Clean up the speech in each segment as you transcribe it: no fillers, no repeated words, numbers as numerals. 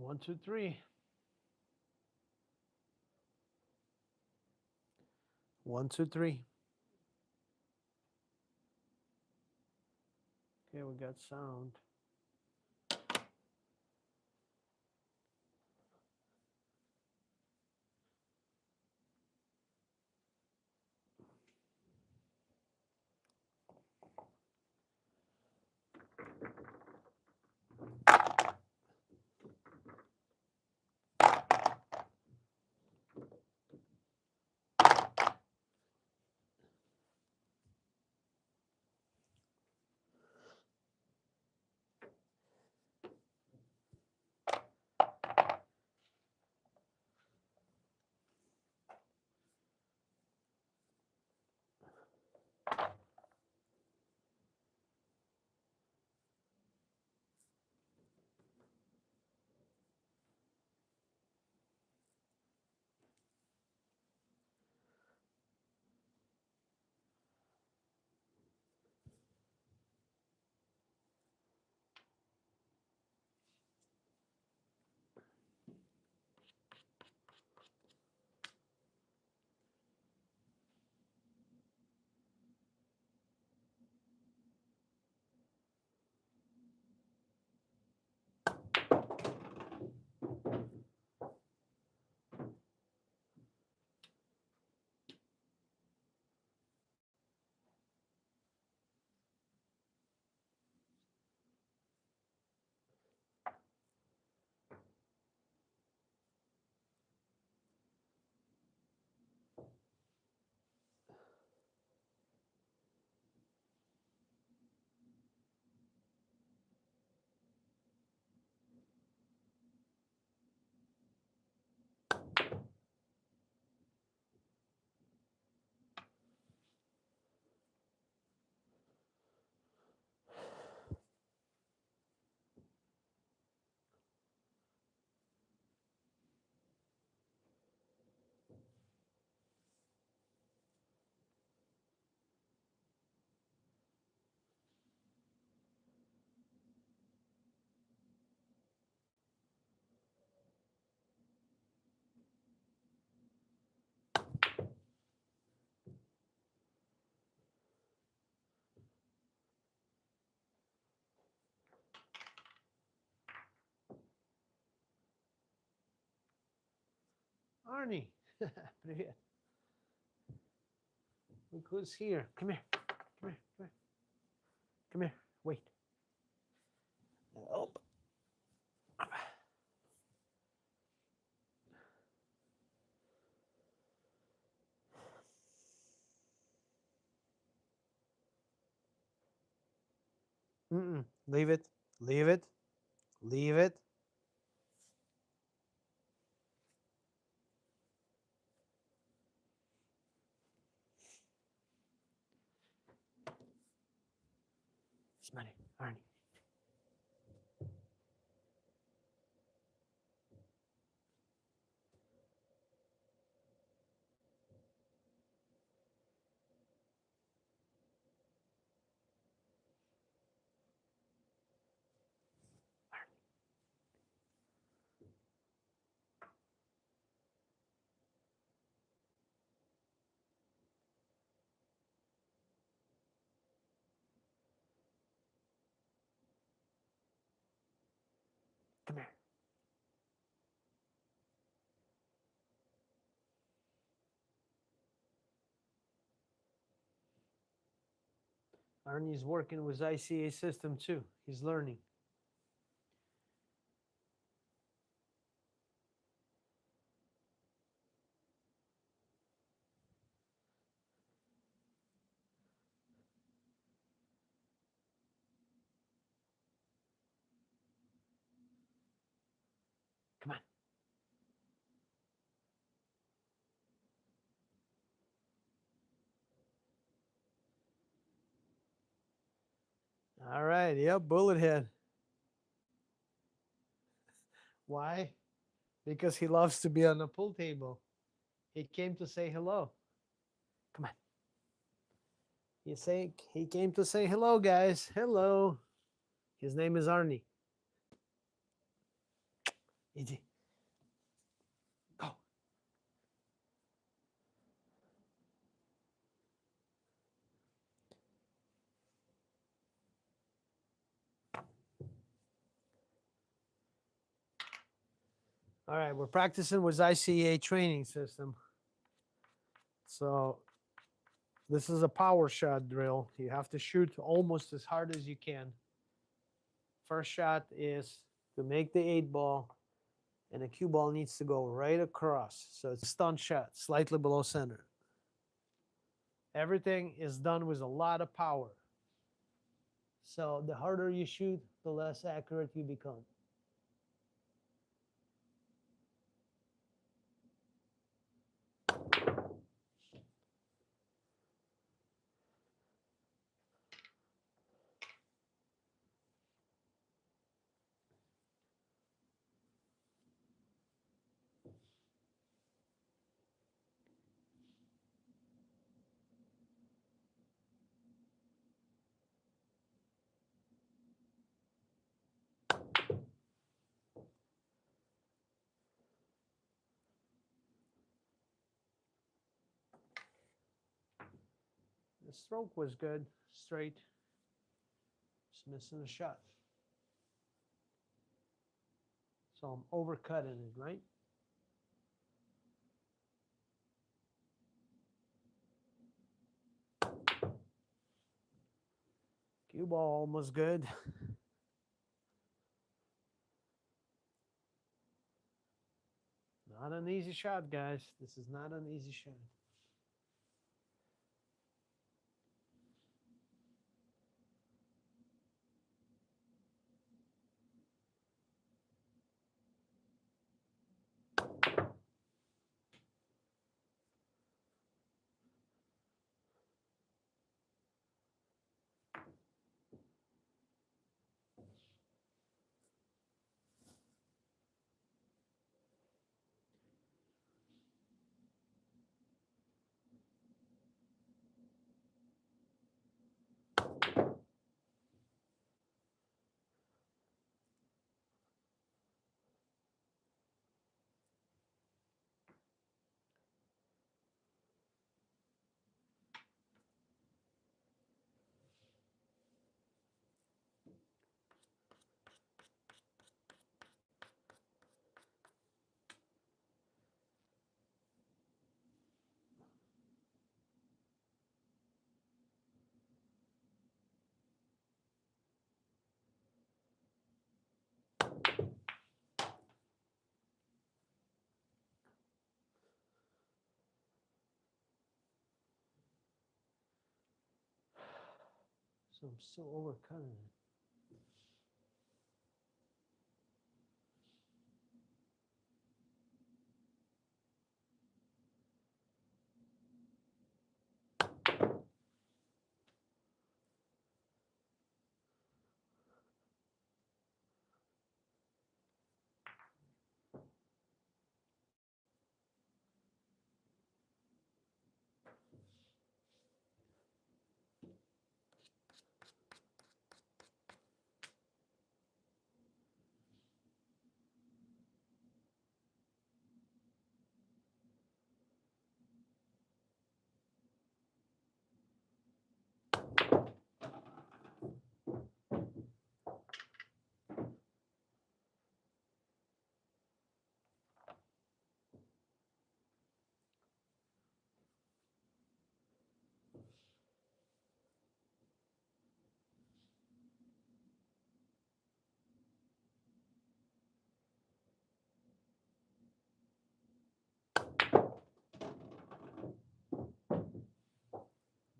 1, 2, 3. 1, 2, 3. Okay, we got sound. Arnie. Привет. Look who's here. Come here. Come here. Come here. Come here. Wait. Oh. Leave it. Leave it. Leave it. Smelly. Arnie. Come here. Arnie's working with ICA system too. He's learning. Come on. All right. Yep. Bullet head. Why? Because he loves to be on the pool table. He came to say hello. Come on. He came to say hello, guys. Hello. His name is Arnie. Easy. Go. All right, we're practicing with ICA training system. So this is a power shot drill. You have to shoot almost as hard as you can. First shot is to make the 8-ball, and the cue ball needs to go right across. So it's a stunt shot, slightly below center. Everything is done with a lot of power. So the harder you shoot, the less accurate you become. The stroke was good, straight. Just missing a shot. So I'm overcutting it, right? Cue ball almost good. Not an easy shot, guys. This is not an easy shot. So I'm still overcutting it.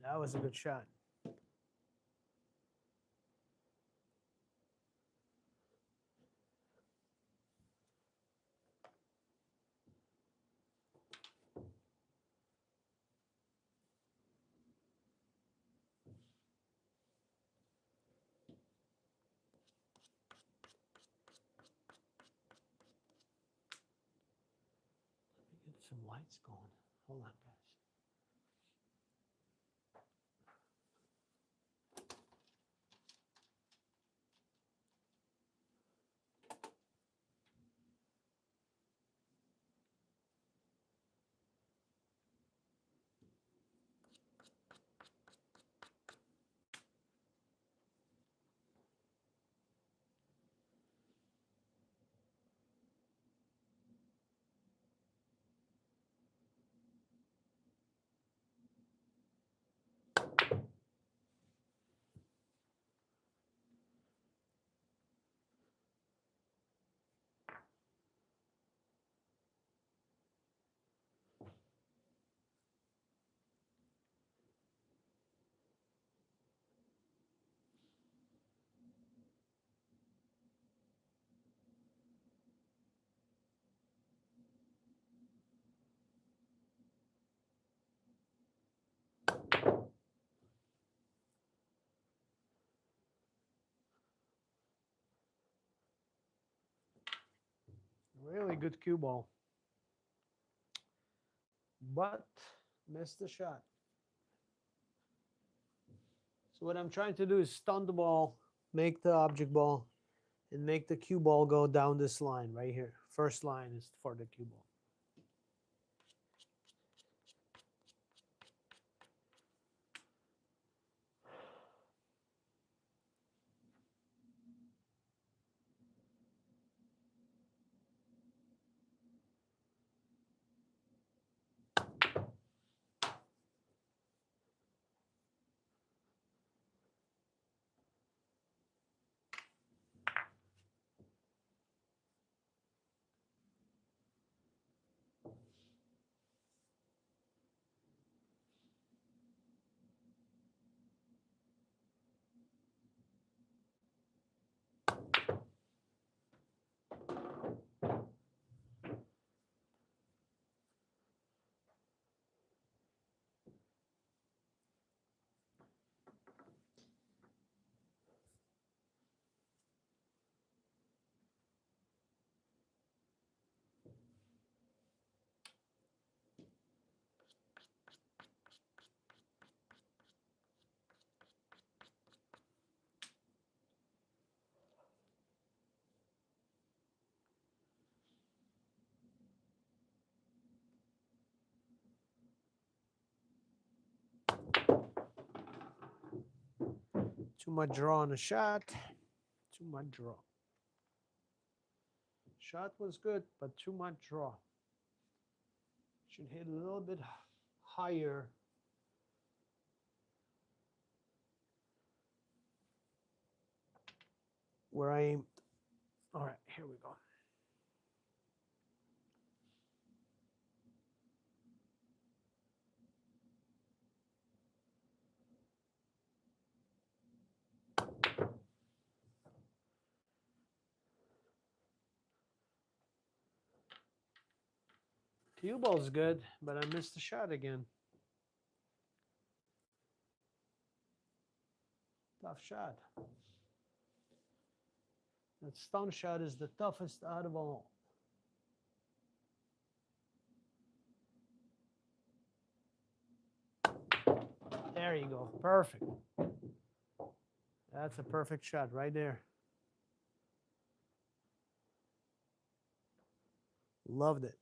That was a good shot. Let me get some lights going. Hold on, guys. Really good cue ball. But missed the shot. So what I'm trying to do is stun the ball, make the object ball, and make the cue ball go down this line right here. First line is for the cue ball. Too much draw on the shot. Too much draw. Shot was good, but too much draw. Should hit a little bit higher. Where I aimed. All right, here we go. Cue ball's good, but I missed the shot again. Tough shot. That stun shot is the toughest out of all. There you go. Perfect. That's a perfect shot right there. Loved it.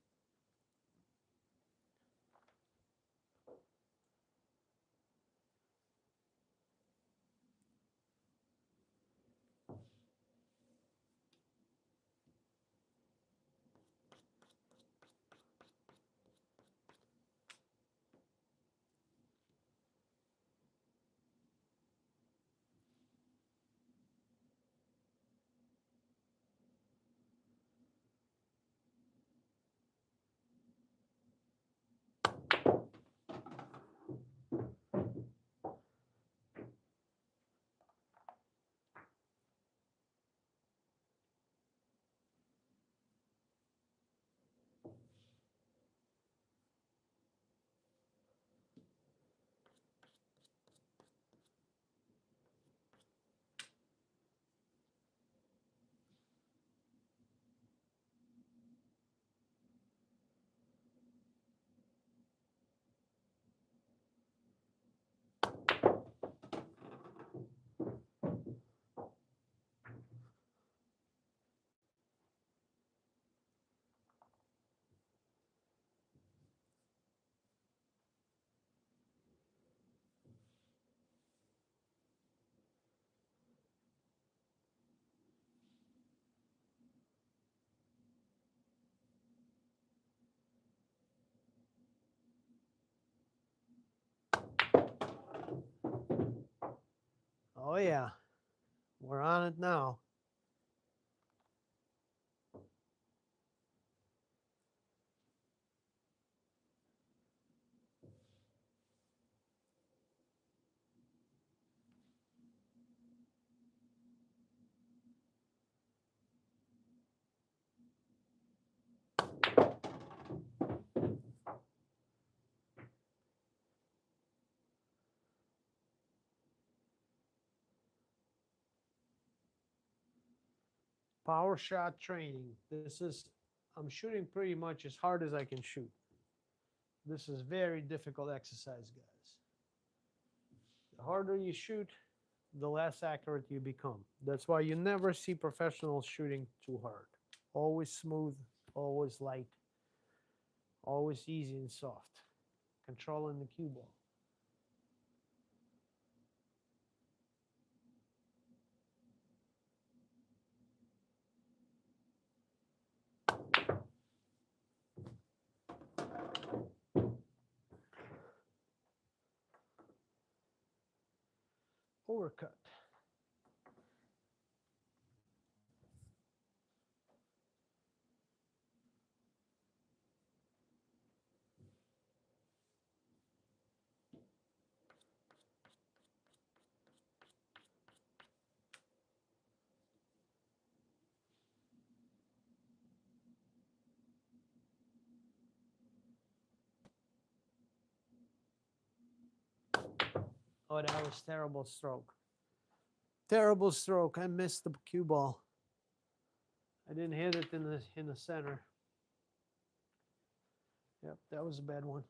Oh, yeah. We're on it now. Power shot training. This is I'm shooting pretty much as hard as I can shoot. This is very difficult exercise, guys. The harder you shoot, the less accurate you become. That's why you never see professionals shooting too hard. Always smooth, always light, always easy and soft. Controlling the cue ball. Overcut. Oh, that was terrible stroke. Terrible stroke. I missed the cue ball. I didn't hit it in the center. Yep, that was a bad one.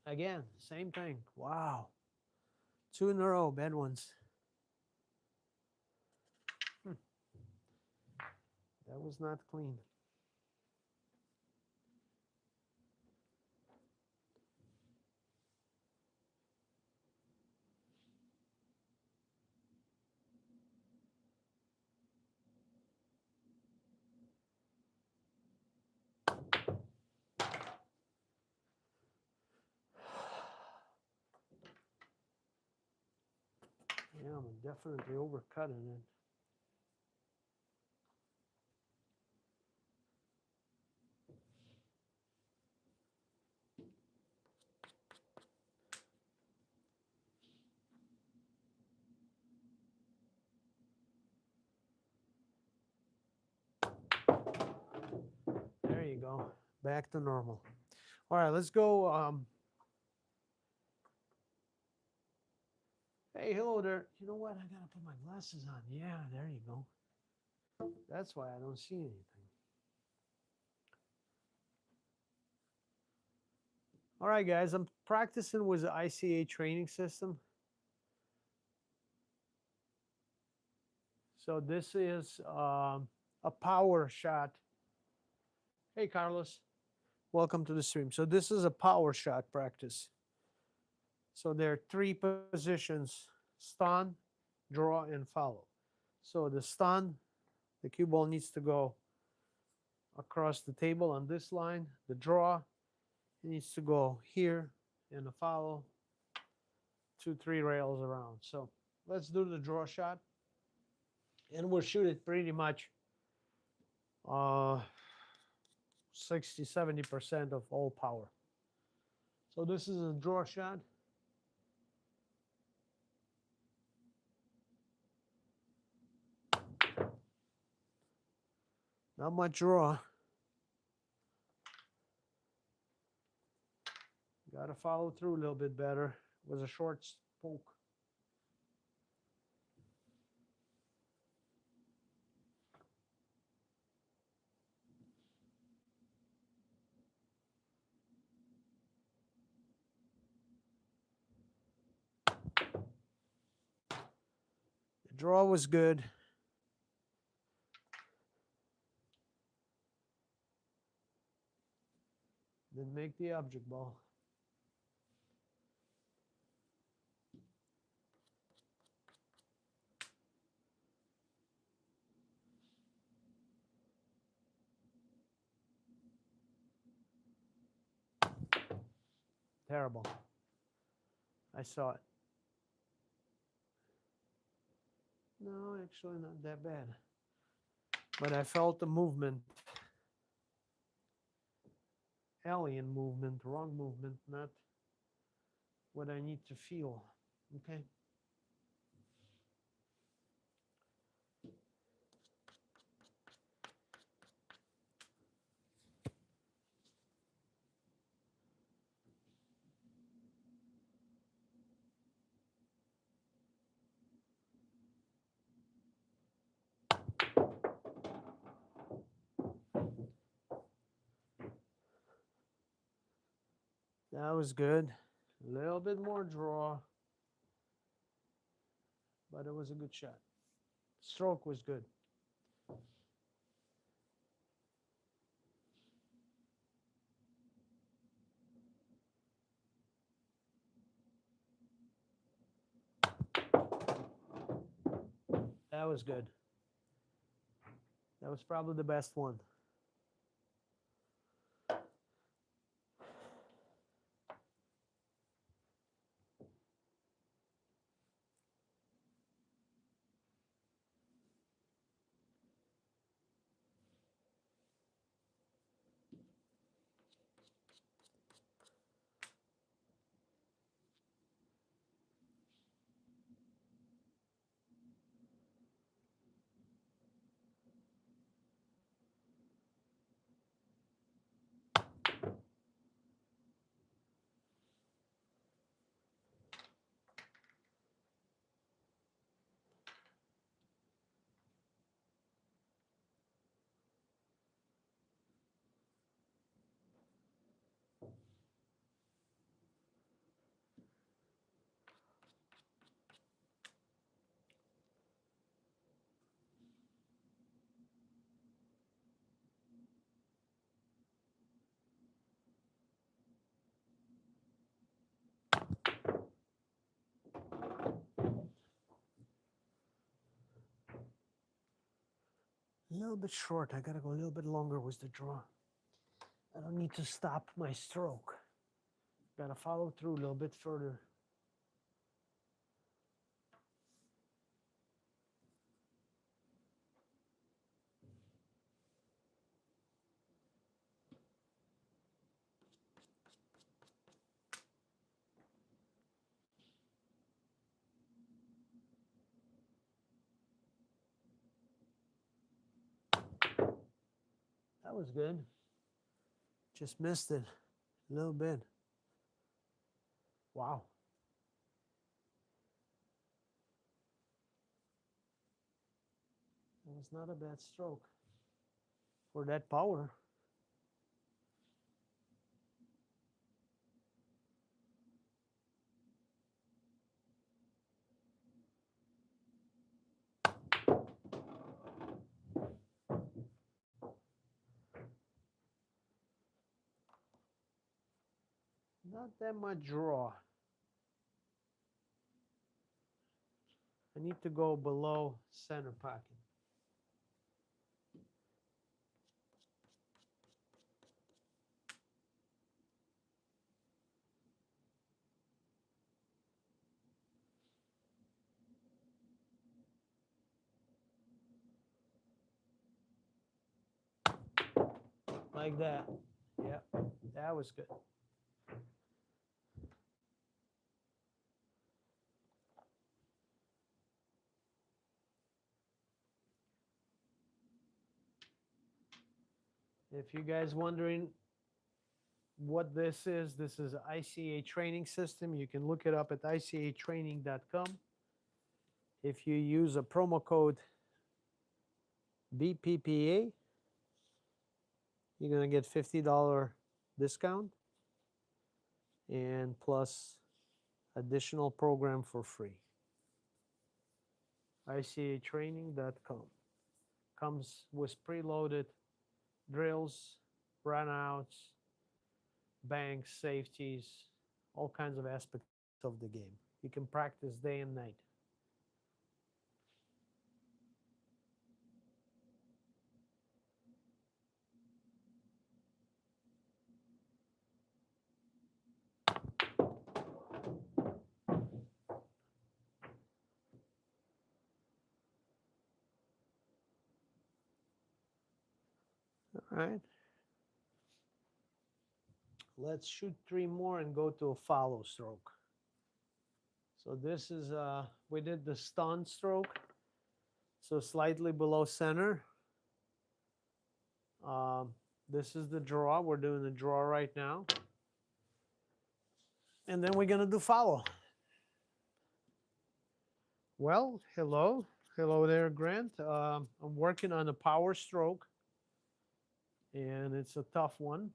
Again, same thing. Wow. 2 in a row, bad ones. That was not clean. Yeah, I'm definitely overcutting it. There you go. Back to normal. All right, let's go. Hey, hello there. You know what? I gotta put my glasses on. Yeah, there you go. That's why I don't see anything. All right, guys, I'm practicing with the ICA training system. So this is a power shot. Hey, Carlos. Welcome to the stream. So this is a power shot practice. So there are 3 positions: stun, draw, and follow. So the stun, the cue ball needs to go across the table on this line. The draw, it needs to go here, and the follow 2, 3 rails around. So let's do the draw shot, and we'll shoot it pretty much 60–70% of all power. So this is a draw shot. Not much draw. Got to follow through a little bit better. It was a short poke. The draw was good. Then make the object ball. Terrible. I saw it. No, actually not that bad. But I felt the movement. Alien movement, wrong movement, not what I need to feel. Okay. That was good. A little bit more draw, but it was a good shot. Stroke was good. That was good. That was probably the best one. A little bit short. I gotta go a little bit longer with the draw. I don't need to stop my stroke. Gotta follow through a little bit further. That was good. Just missed it a little bit. Wow. That was not a bad stroke for that power. Not that much draw. I need to go below center pocket. Like that. Yeah, that was good. If you guys wondering what this is an ICA training system. You can look it up at icatraining.com. If you use a promo code BPPA, you're going to get $50 discount and plus additional program for free. icatraining.com. Comes with preloaded drills, runouts, banks, safeties, all kinds of aspects of the game. You can practice day and night. All right. Let's shoot 3 more and go to a follow stroke. So this is, we did the stun stroke. So slightly below center. This is the draw. We're doing the draw right now. And then we're going to do follow. Well, hello. Hello there, Grant. I'm working on a power stroke. And it's a tough one.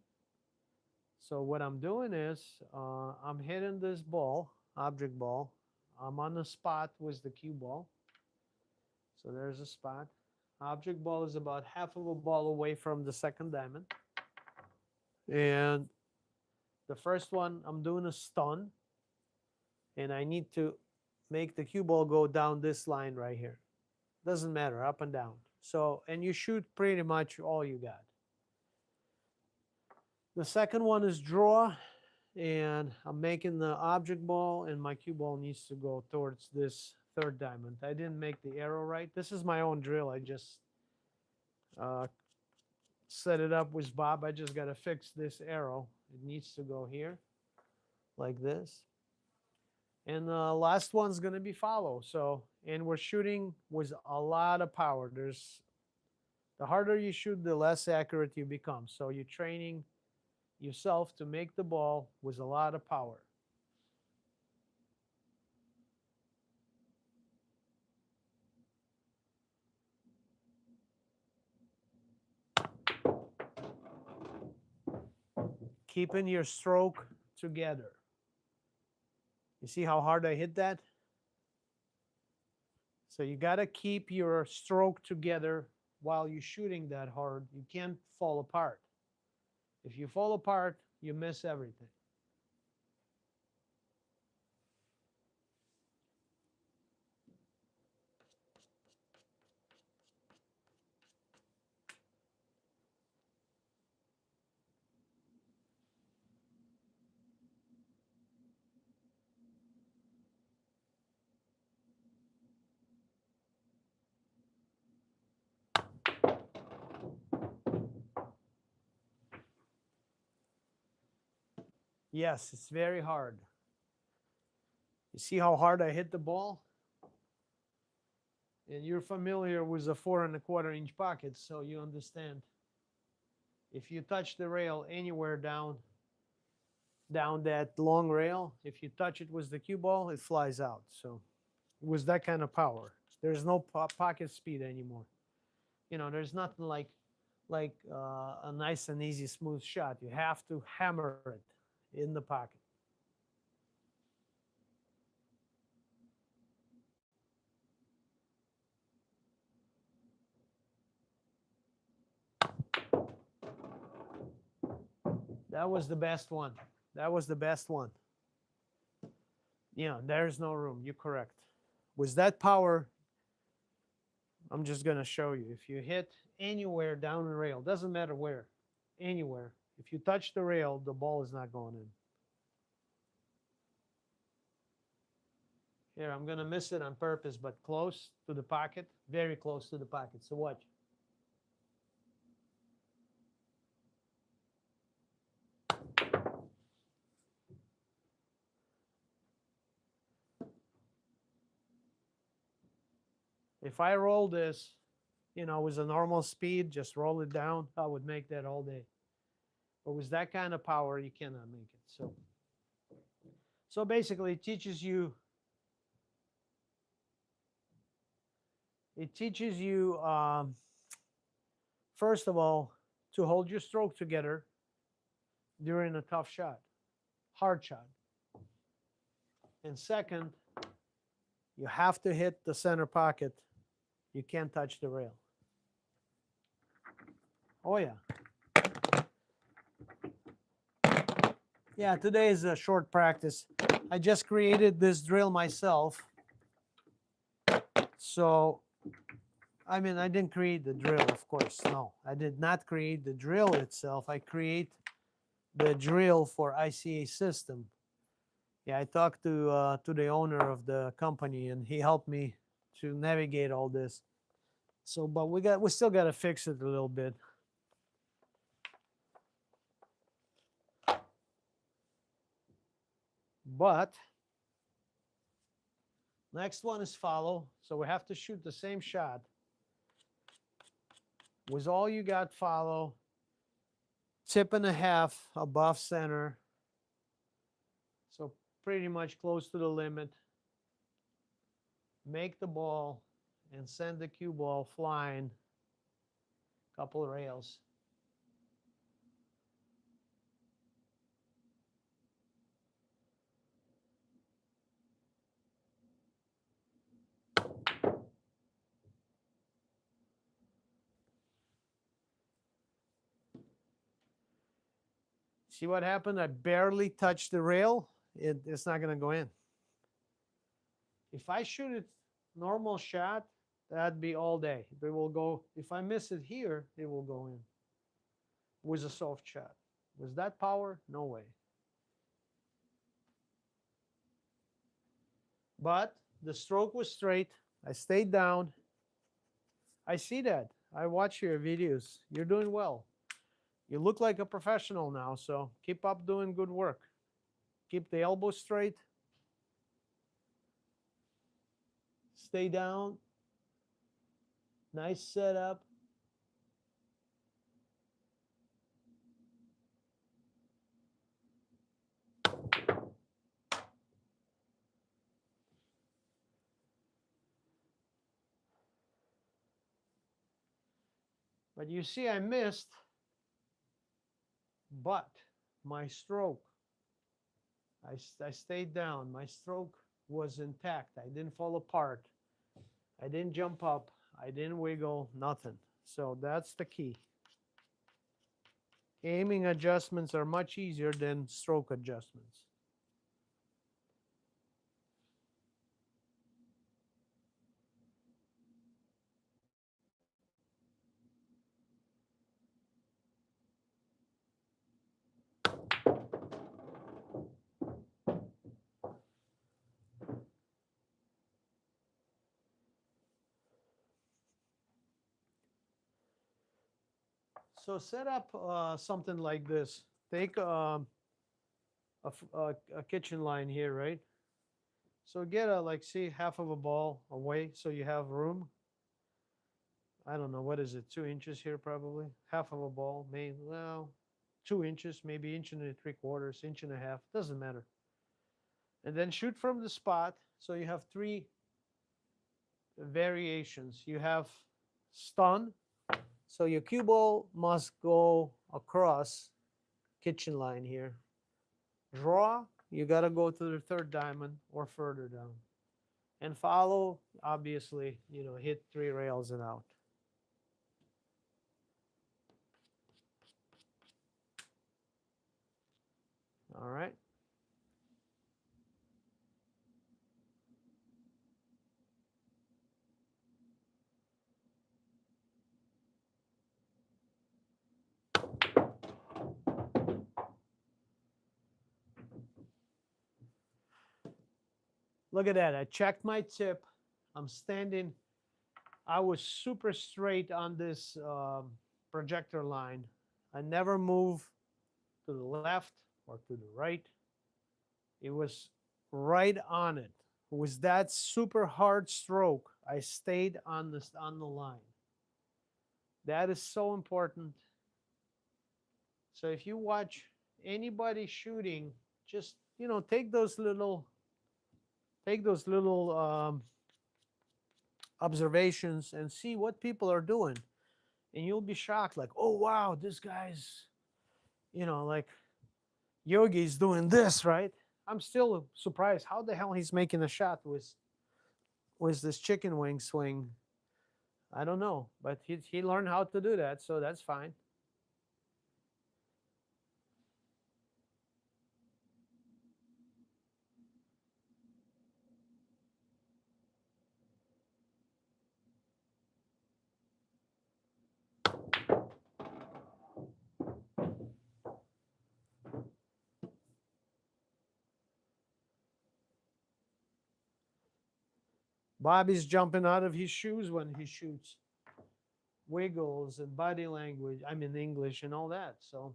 So what I'm doing is I'm hitting this ball, object ball. I'm on the spot with the cue ball. So there's a spot. Object ball is about half of a ball away from the second diamond. And the first one, I'm doing a stun. And I need to make the cue ball go down this line right here. Doesn't matter, up and down. So, and you shoot pretty much all you got. The second one is draw. And I'm making the object ball, and my cue ball needs to go towards this third diamond. I didn't make the arrow right. This is my own drill. I just set it up with Bob. I just got to fix this arrow. It needs to go here like this. And the last one's going to be follow. So, and we're shooting with a lot of power. The harder you shoot, the less accurate you become. So you're training yourself to make the ball with a lot of power. Keeping your stroke together. You see how hard I hit that? So you got to keep your stroke together while you're shooting that hard. You can't fall apart. If you fall apart, you miss everything. Yes, it's very hard. You see how hard I hit the ball? And you're familiar with a 4¼ inch pocket, so you understand. If you touch the rail anywhere down that long rail, if you touch it with the cue ball, it flies out. So with that kind of power, there's no pocket speed anymore. You know, there's nothing like a nice and easy smooth shot. You have to hammer it in the pocket. That was the best one. That was the best one. Yeah, there's no room. You're correct. With that power, I'm just going to show you. If you hit anywhere down the rail, doesn't matter where, anywhere. If you touch the rail, the ball is not going in. Here, I'm going to miss it on purpose, but close to the pocket, very close to the pocket. So watch. If I roll this, you know, with a normal speed, just roll it down, I would make that all day. But with that kind of power, you cannot make it. So basically, it teaches you first of all, to hold your stroke together during a tough shot, hard shot. And second, you have to hit the center pocket. You can't touch the rail. Oh, yeah. Yeah, today is a short practice. I just created this drill myself. So, I mean, I didn't create the drill, of course. No, I did not create the drill itself. I create the drill for ICA system. Yeah, I talked to the owner of the company, and he helped me to navigate all this. So, but we still got to fix it a little bit. But next one is follow. So we have to shoot the same shot. Was all you got follow, tip and a half above center. So pretty much close to the limit. Make the ball and send the cue ball flying. Couple of rails. See what happened? I barely touched the rail. It's not going to go in. If I shoot it normal shot, that'd be all day. It will go. If I miss it here, it will go in with a soft shot. Was that power? No way. But the stroke was straight. I stayed down. I see that. I watch your videos. You're doing well. You look like a professional now, so keep up doing good work. Keep the elbow straight. Stay down. Nice setup. But you see, I missed, but my stroke, I stayed down. My stroke was intact. I didn't fall apart. I didn't jump up. I didn't wiggle, nothing. So that's the key. Aiming adjustments are much easier than stroke adjustments. So set up something like this. Take a kitchen line here, right? So get like, see, half of a ball away so you have room. I don't know, what is it, 2 inches here probably? Half of a ball, maybe, well, 2 inches, maybe inch and 3/4, inch and a half, doesn't matter. And then shoot from the spot. So you have 3 variations. You have stun. So your cue ball must go across kitchen line here. Draw, you got to go to the 3rd diamond or further down. And follow, obviously, hit 3 rails and out. All right. Look at that. I checked my tip. I'm standing. I was super straight on this projector line. I never move to the left or to the right. It was right on it. With that super hard stroke, I stayed on the line. That is so important. So if you watch anybody shooting, just take those little observations and see what people are doing, and you'll be shocked. Like, oh wow, this guy's, like Yogi's doing this, right? I'm still surprised how the hell he's making a shot with this chicken wing swing. I don't know, but he learned how to do that, so that's fine. Bobby's jumping out of his shoes when he shoots. Wiggles and body language, I mean English and all that. So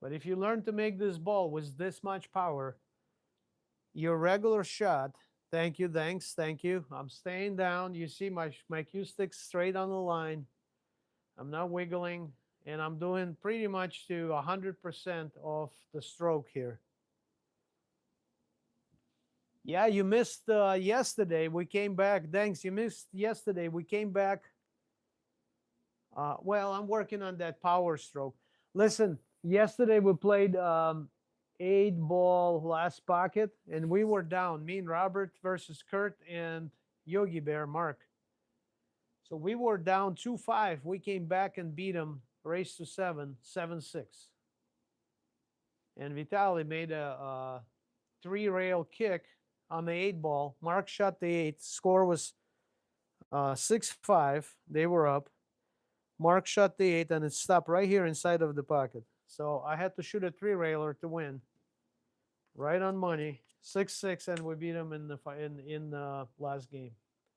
but if you learn to make this ball with this much power, your regular shot, thank you, thanks, thank you. I'm staying down. You see my cue stick straight on the line. I'm not wiggling, and I'm doing pretty much to 100% of the stroke here. Yeah, you missed yesterday. We came back. Thanks. You missed yesterday. We came back. Well, I'm working on that power stroke. Listen, yesterday we played 8-ball last pocket, and we were down. Me and Robert versus Kurt and Yogi Bear Mark. So we were down 2-5. We came back and beat them, raised to 7-6. And Vitali made a three-rail kick on the 8 ball. Mark shot the 8. Score was 6-5. They were up. Mark shot the 8, and it stopped right here inside of the pocket. So I had to shoot a three-railer to win. Right on money, 6-6, and we beat them in the last game.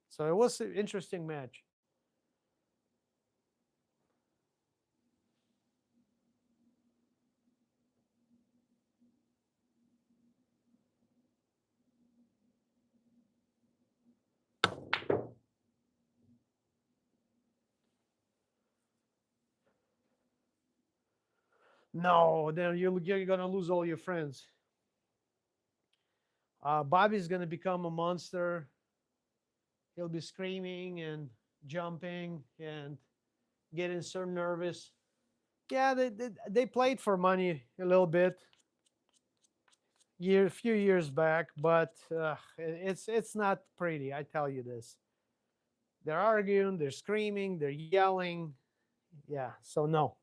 So it was an interesting match. No, then you're gonna lose all your friends. Bobby's gonna become a monster. He'll be screaming and jumping and getting so nervous. Yeah, they played for money a little bit, a few years back, but it's not pretty. I tell you this. They're arguing, they're screaming, they're yelling. Yeah, so no,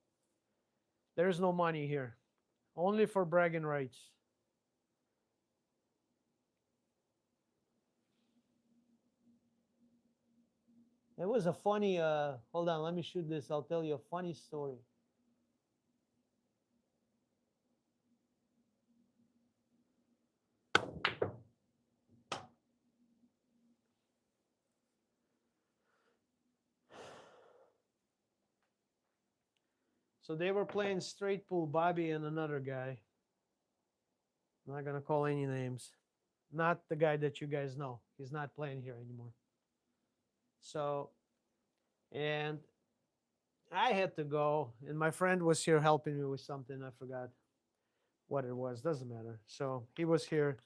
there's no money here, only for bragging rights. It was a funny. Hold on, let me shoot this. I'll tell you a funny story. So they were playing straight pool, Bobby and another guy. I'm not gonna call any names. Not the guy that you guys know. He's not playing here anymore. So, and I had to go, and my friend was here helping me with something. I forgot what it was. Doesn't matter. So he was here.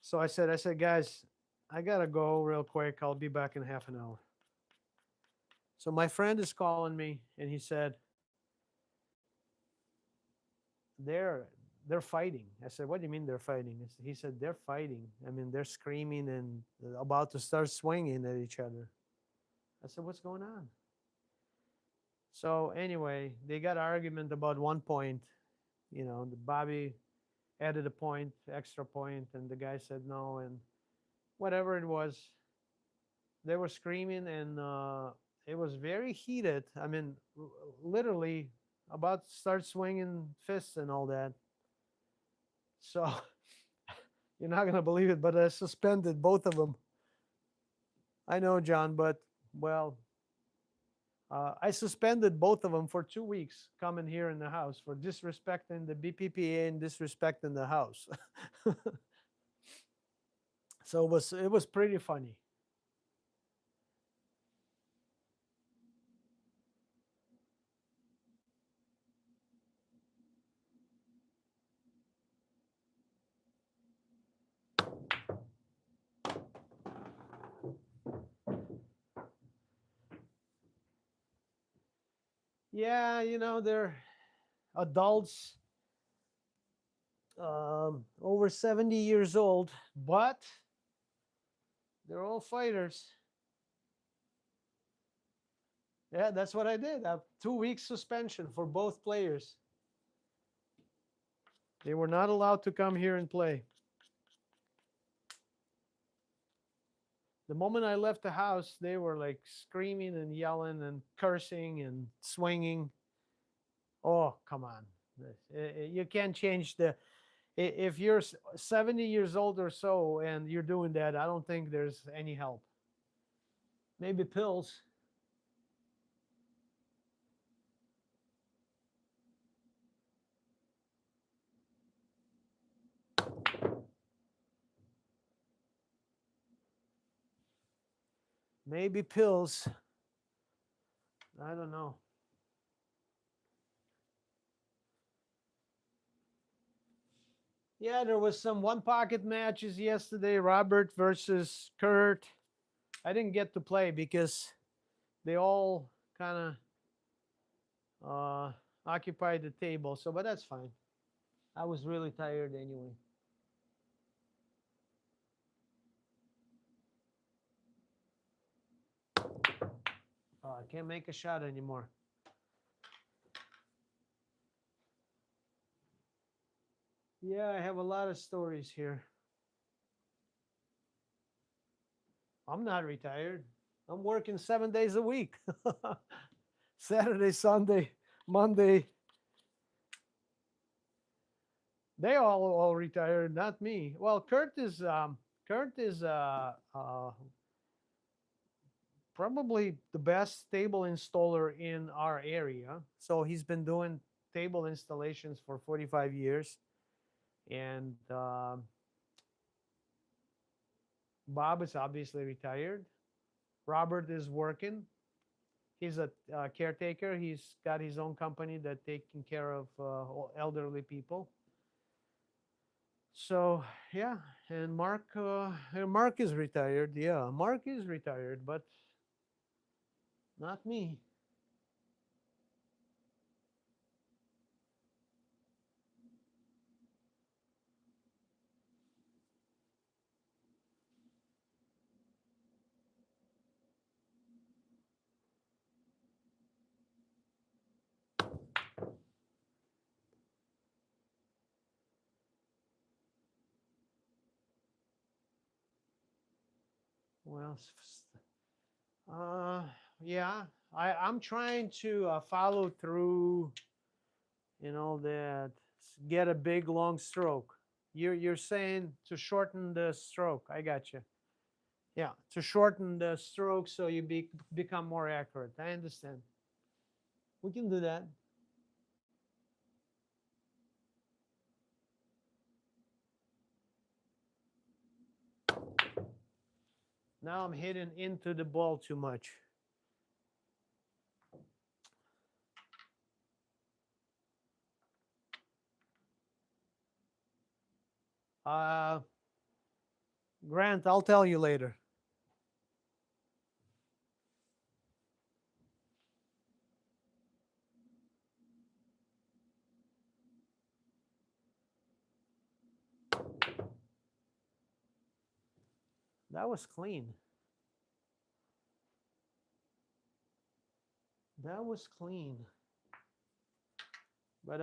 So I said, guys, I gotta go real quick. I'll be back in half an hour. So my friend is calling me, and he said, they're fighting. I said, what do you mean they're fighting? He said, they're fighting. I mean, they're screaming and about to start swinging at each other. I said, what's going on? So anyway, they got an argument about 1 point. You know, the Bobby added a point, extra point, and the guy said no, and whatever it was, they were screaming, and it was very heated. I mean, literally about to start swinging fists and all that. So you're not gonna believe it, but I suspended both of them. I know, John, but well, I suspended both of them for 2 weeks coming here in the house for disrespecting the BPPA and disrespecting the house. So it was pretty funny. Yeah, you know, they're adults, over 70 years old, but they're all fighters. Yeah, that's what I did. 2 weeks suspension for both players. They were not allowed to come here and play. The moment I left the house, they were like screaming and yelling and cursing and swinging. Oh, come on. You can't change if you're 70 years old or so and you're doing that, I don't think there's any help. Maybe pills. Maybe pills. I don't know. Yeah, there was some one pocket matches yesterday. Robert versus Kurt. I didn't get to play because they all kind of occupied the table. So, but that's fine. I was really tired anyway. I can't make a shot anymore. Yeah, I have a lot of stories here. I'm not retired. I'm working 7 days a week. Saturday, Sunday, Monday. They all retired, not me. Well, Kurt is probably the best table installer in our area. So he's been doing table installations for 45 years. And Bob is obviously retired. Robert is working. He's a caretaker. He's got his own company that taking care of elderly people. So yeah, and Mark is retired. Yeah, Mark is retired, but not me. Well, uh, yeah, I'm trying to follow through. That get a big long stroke. You're saying to shorten the stroke. I got you. Yeah, to shorten the stroke so you become more accurate. I understand. We can do that. Now I'm hitting into the ball too much. Uh, Grant, I'll tell you later. That was clean. That was clean. But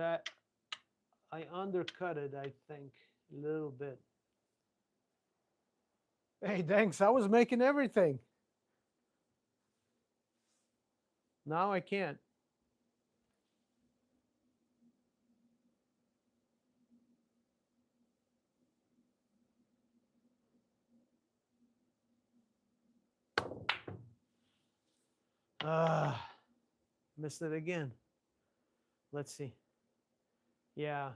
I undercut it, I think, a little bit. Hey, thanks. I was making everything. Now I can't. Ah, missed it again. Let's see. Yeah,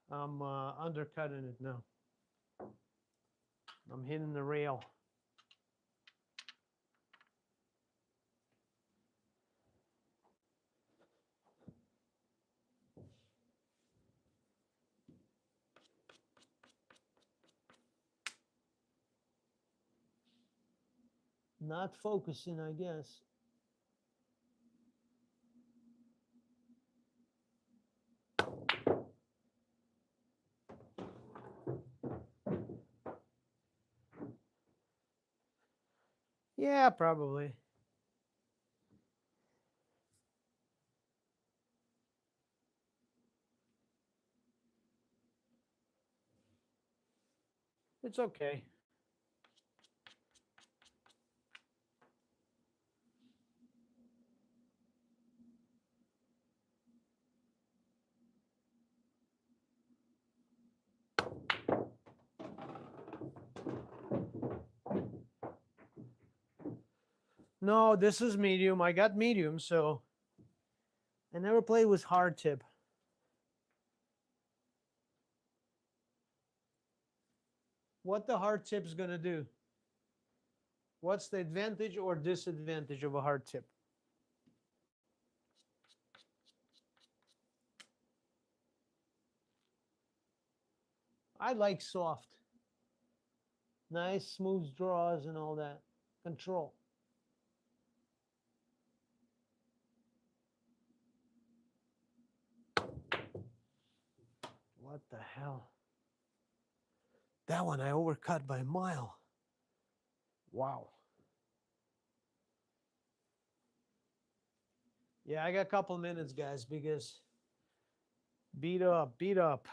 I'm undercutting it now. I'm hitting the rail. Not focusing, I guess. Yeah, probably. It's okay. No, this is medium. I got medium, so I never played with hard tip. What the hard tip's gonna do? What's the advantage or disadvantage of a hard tip? I like soft. Nice, smooth draws and all that. Control. What the hell? That one I overcut by a mile. Wow. Yeah, I got a couple minutes, guys, because beat up, beat up.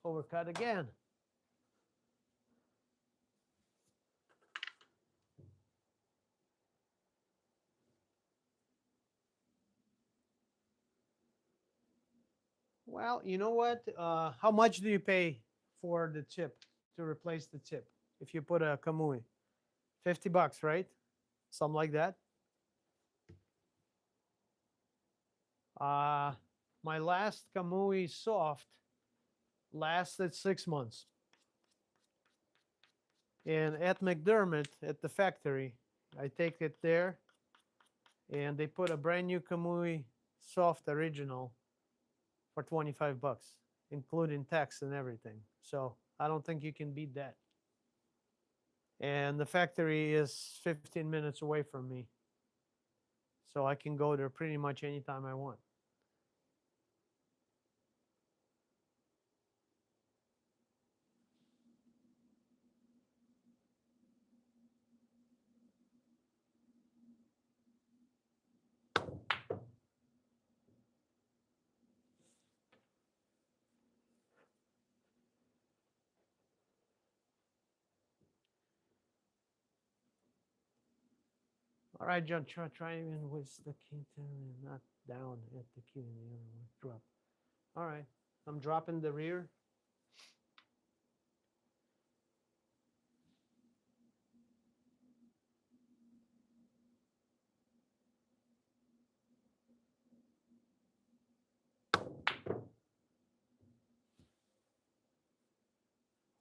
Overcut again. Well, you know what? How much do you pay for the chip to replace the chip if you put a Kamui? $50, right? Something like that. Uh, my last Kamui soft lasted 6 months. And at McDermott, at the factory, I take it there, and they put a brand new Kamui soft original for $25, including tax and everything. So I don't think you can beat that. And the factory is 15 minutes away from me. So I can go there pretty much anytime I want. All right, John, try even with the key and not down at the key in the other one. Drop. All right, I'm dropping the rear.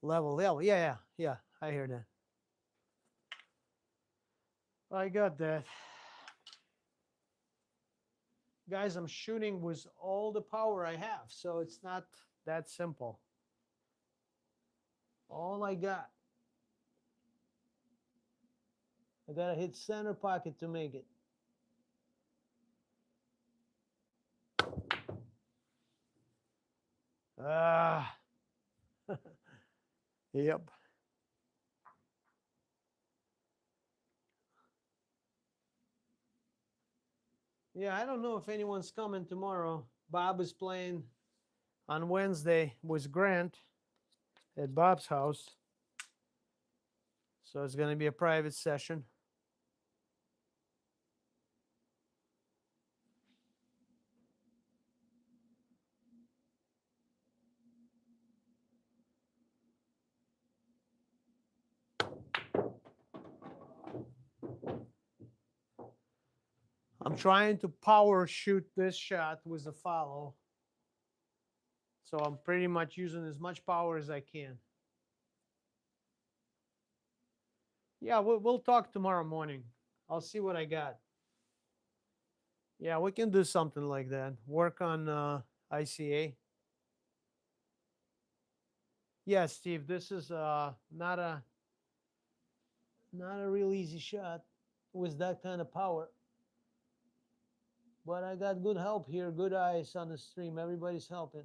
Level. Yeah. I hear that. I got that. Guys, I'm shooting with all the power I have, so it's not that simple. All I got. I gotta hit center pocket to make it. Ah. Yep. Yeah, I don't know if anyone's coming tomorrow. Bob is playing on Wednesday with Grant at Bob's house. So it's going to be a private session. I'm trying to power shoot this shot with a follow. So I'm pretty much using as much power as I can. Yeah, we'll talk tomorrow morning. I'll see what I got. Yeah, we can do something like that. Work on ICA. Yeah, Steve, this is not a real easy shot with that kind of power. But I got good help here, good eyes on the stream. Everybody's helping.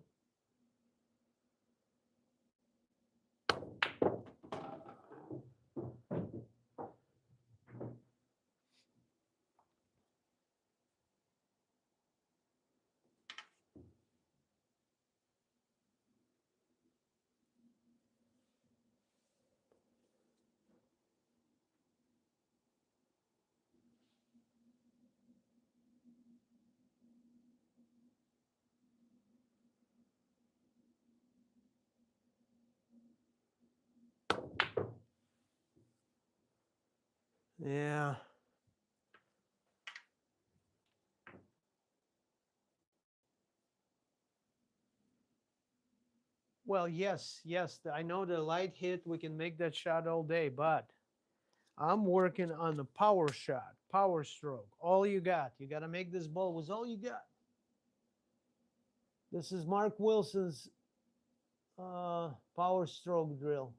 Yeah. Well, yes. I know the light hit, we can make that shot all day, but I'm working on the power shot, power stroke. All you got. You got to make this ball with all you got. This is Mark Wilson's power stroke drill.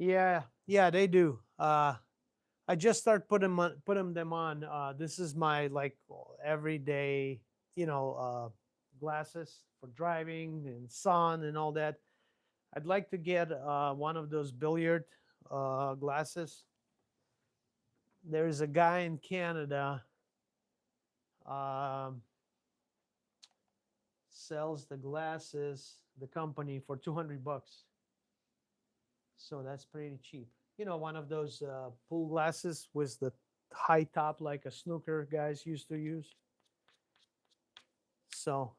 Yeah, they do. I just start putting them on. This is my like everyday, glasses for driving and sun and all that. I'd like to get one of those billiard glasses. There's a guy in Canada um, sells the glasses, the company for 200 bucks. So that's pretty cheap. One of those pool glasses with the high top like a snooker guys used to use. So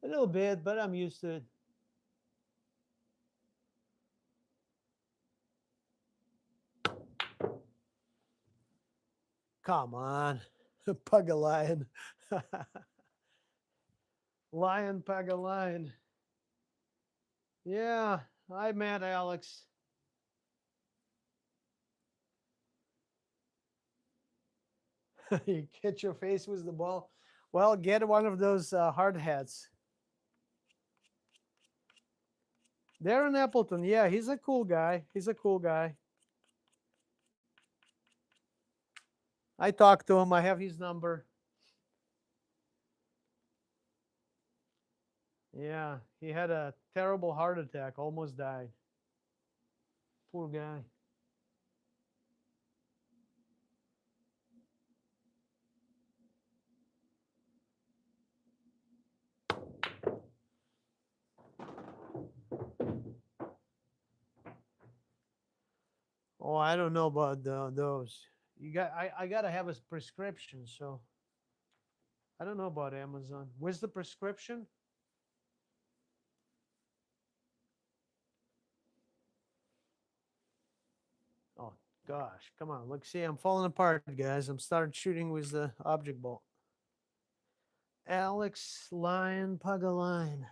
a little bit, but I'm used to it. Come on, pug a lion. Lion, pug a lion. Yeah, I met Alex. You hit your face with the ball. Well, get one of those hard hats. Darren Appleton, yeah, he's a cool guy. He's a cool guy. I talked to him. I have his number. Yeah, he had a terrible heart attack, almost died. Poor guy. Oh, I don't know about those. I gotta have a prescription, so I don't know about Amazon. Where's the prescription? Oh gosh, come on. Look, see, I'm falling apart, guys. I'm starting shooting with the object ball. Alex Lion Pagaline.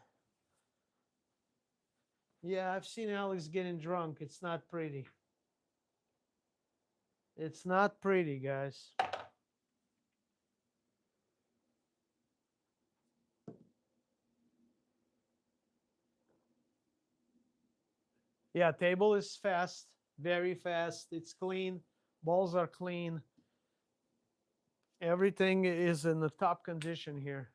Yeah, I've seen Alex getting drunk. It's not pretty. It's not pretty, guys. Yeah, table is fast, very fast. It's clean. Balls are clean. Everything is in the top condition here.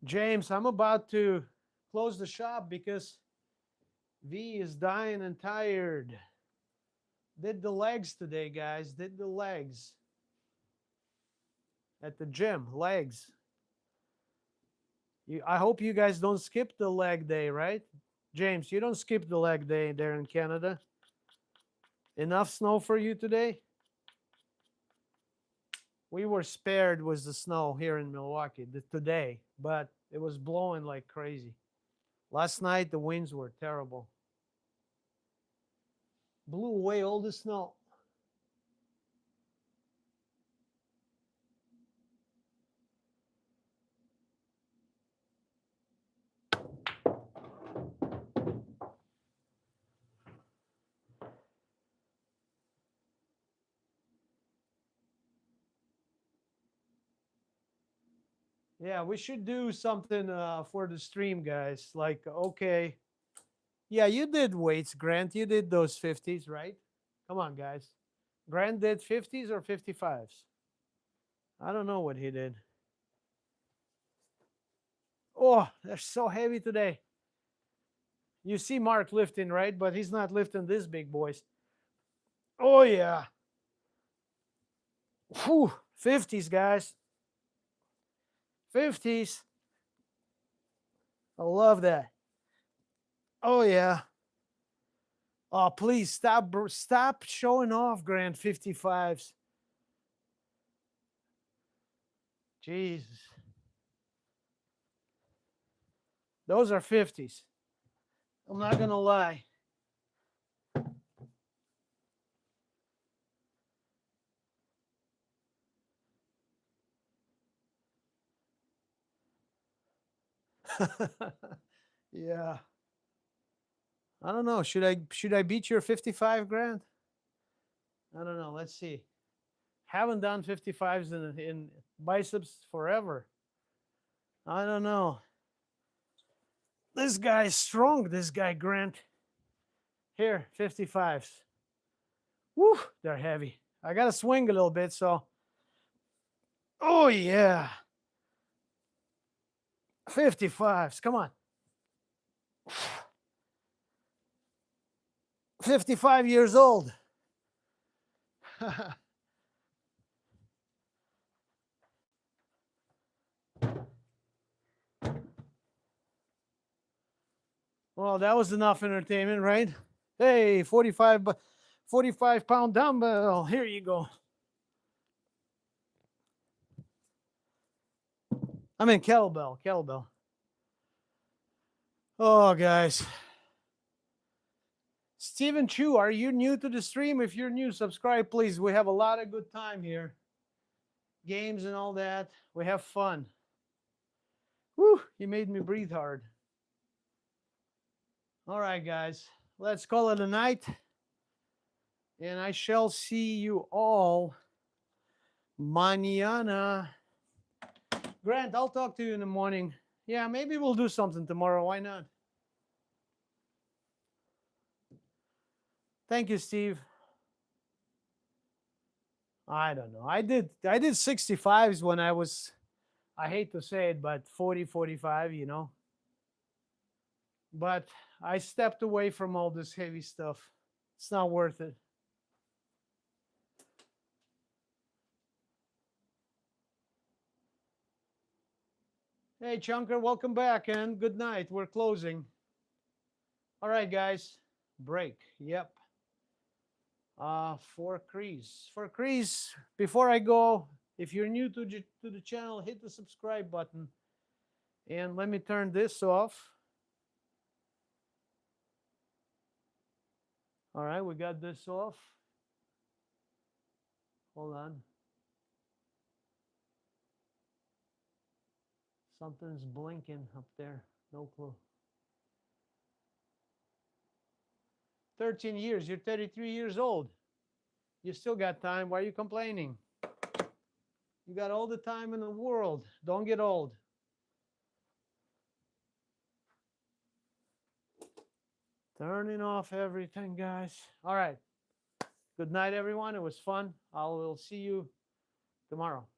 James, I'm about to close the shop because V is dying and tired. Did the legs today, guys. Did the legs at the gym. Legs. I hope you guys don't skip the leg day, right? James, you don't skip the leg day there in Canada. Enough snow for you today? We were spared with the snow here in Milwaukee today, but it was blowing like crazy. Last night, the winds were terrible. Blew away all the snow. Yeah, we should do something for the stream, guys. Like, okay. Yeah, you did weights, Grant. You did those 50s, right? Come on, guys. Grant did 50s or 55s? I don't know what he did. Oh, they're so heavy today. You see Mark lifting, right? But he's not lifting this big boys. Oh, yeah. Whew, 50s, guys. 50s. I love that. Oh, yeah. Oh, please stop showing off, Grant 55s. Jesus. Those are 50s. I'm not going to lie. Yeah. I don't know. Should I beat your 55 grand? I don't know. Let's see. Haven't done 55s in biceps forever. I don't know. This guy's strong. This guy Grant. Here, 55s. Woo, they're heavy. I gotta swing a little bit, so. Oh yeah. 55s. Come on. 55 years old. Well, that was enough entertainment, right? Hey, 45-pound dumbbell. Here you go. I mean kettlebell. Oh, guys. Stephen Chu, are you new to the stream? If you're new, subscribe, please. We have a lot of good time here. Games and all that. We have fun. Whew, he made me breathe hard. All right, guys. Let's call it a night. And I shall see you all mañana. Grant, I'll talk to you in the morning. Yeah, maybe we'll do something tomorrow. Why not? Thank you, Steve. I don't know. I did 65s when I was, I hate to say it, but 40, 45, you know. But I stepped away from all this heavy stuff. It's not worth it. Hey, Chunker, welcome back and good night. We're closing. All right, guys. Break. Yep. For Chris, before I go, if you're new to the channel, hit the subscribe button. And let me turn this off. All right, we got this off. Hold on. Something's blinking up there. No clue. 13 years. You're 33 years old. You still got time. Why are you complaining? You got all the time in the world. Don't get old. Turning off everything, guys. All right. Good night, everyone. It was fun. I will see you tomorrow.